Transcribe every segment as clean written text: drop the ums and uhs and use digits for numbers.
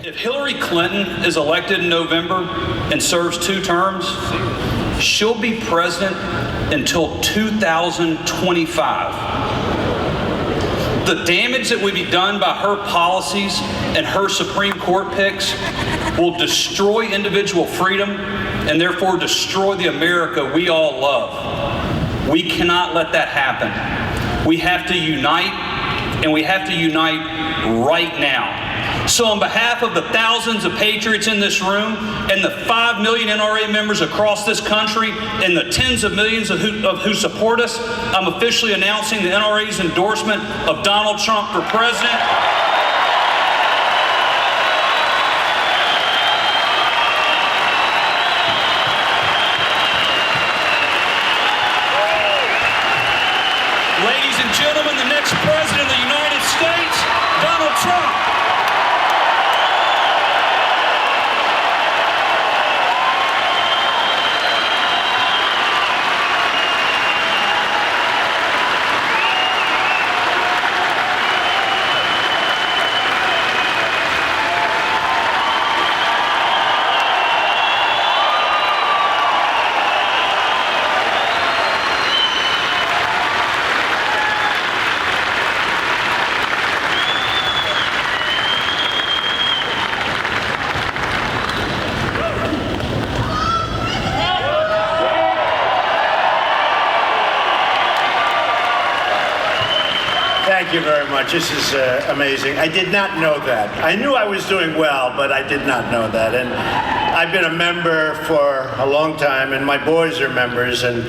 If Hillary Clinton is elected in November and serves 2 terms, she'll be president until 2025. The damage that would be done by her policies and her Supreme Court picks will destroy individual freedom and therefore destroy the America we all love. We cannot let that happen. We have to unite, and we have to unite right now. So on behalf of the thousands of patriots in this room and the 5 million NRA members across this country and the tens of millions of who support us, I'm officially announcing the NRA's endorsement of Donald Trump for president. Ladies and gentlemen, the next president of the United States, Donald Trump. Thank you very much. This is amazing. I did not know that. I knew I was doing well, but I did not know that. And I've been a member for a long time, and my boys are members, and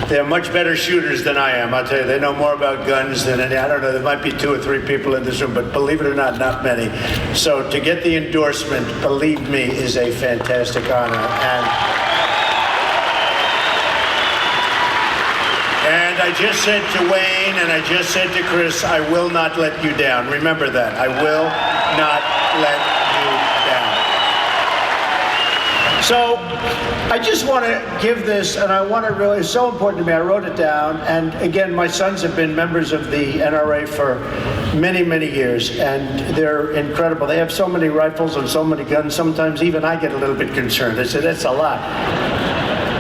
they're much better shooters than I am. I'll tell you, they know more about guns than any. I don't know, there might be 2 or 3 people in this room, but believe it or not many. So to get the endorsement, believe me, is a fantastic honor. And I just said to Wayne and I just said to Chris, I will not let you down. Remember that. I will not let you down. So I just want to give this, and I want to really, it's so important to me. I wrote it down. And again, my sons have been members of the NRA for many, many years, and they're incredible. They have so many rifles and so many guns. Sometimes even I get a little bit concerned. I said, that's a lot.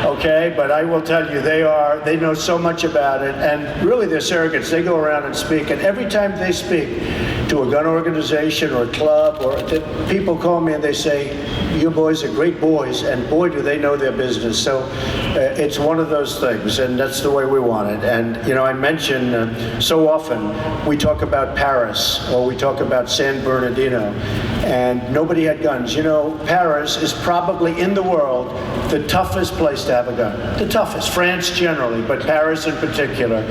Okay, but I will tell you, they know so much about it, and really they're surrogates. They go around and speak, and every time they speak to a gun organization or a club, or people call me and they say, your boys are great boys, and boy, do they know their business. So it's one of those things, and that's the way we want it. And, you know, I mention so often we talk about Paris, or we talk about San Bernardino, and nobody had guns. You know, Paris is probably in the world the toughest place to have a gun. The toughest. France generally, but Paris in particular.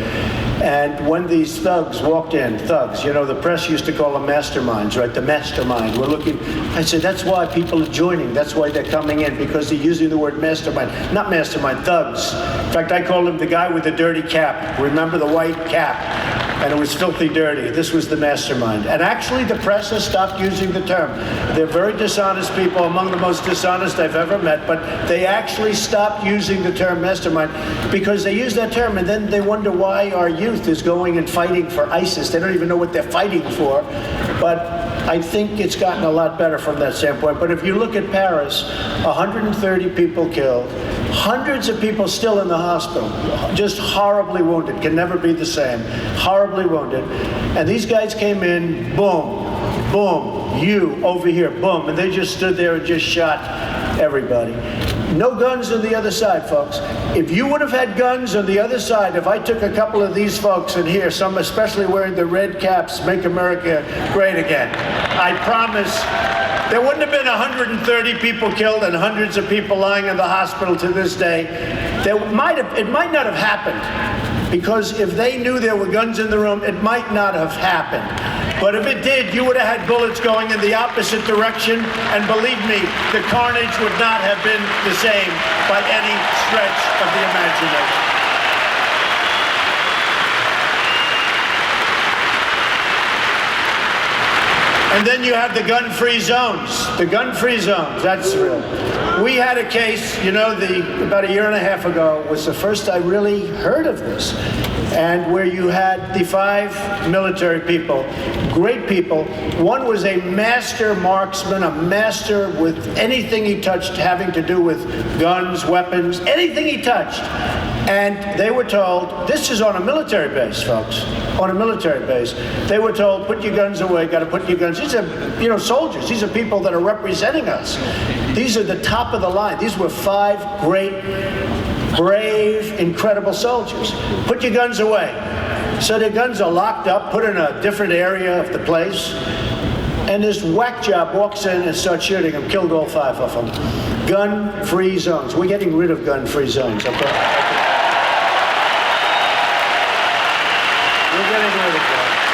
And when these thugs walked in, thugs, you know, the press used to call them masterminds, right? The mastermind. We're looking, I said, that's why people are joining. That's why they're coming in, because they're using the word mastermind. Not mastermind, thugs. In fact, I called him the guy with the dirty cap. Remember the white cap? And it was filthy dirty. This was the mastermind. And actually, the press has stopped using the term. They're very dishonest people, among the most dishonest I've ever met, but they actually stopped using the term mastermind because they use that term and then they wonder why our youth is going and fighting for ISIS. They don't even know what they're fighting for. But I think it's gotten a lot better from that standpoint. But if you look at Paris, 130 people killed, hundreds of people still in the hospital, just horribly wounded, can never be the same, horribly wounded. And these guys came in, boom, boom, you over here, boom, and they just stood there and just shot everybody. No guns on the other side, folks. If you would have had guns on the other side, if I took a couple of these folks in here, some especially wearing the red caps, Make America Great Again, I promise there wouldn't have been 130 people killed and hundreds of people lying in the hospital to this day. It might not have happened, because if they knew there were guns in the room, it might not have happened. But if it did, you would have had bullets going in the opposite direction, and believe me, the carnage would not have been the same by any stretch of the imagination. And then you have the gun-free zones. The gun-free zones, that's real. We had a case, you know, about a year and a half ago was the first I really heard of this. and where you had the 5 military people, great people. One was a master marksman, a master with anything he touched having to do with guns, weapons, anything he touched. And they were told, this is on a military base, folks, on a military base. They were told, put your guns away, got to put your guns. These are, soldiers. These are people that are representing us. These are the top of the line. These were 5 great, brave, incredible soldiers. Put your guns away. So their guns are locked up, put in a different area of the place. And this whack job walks in and starts shooting them, killed all 5 of them. Gun-free zones. We're getting rid of gun-free zones, okay? We're getting rid of that.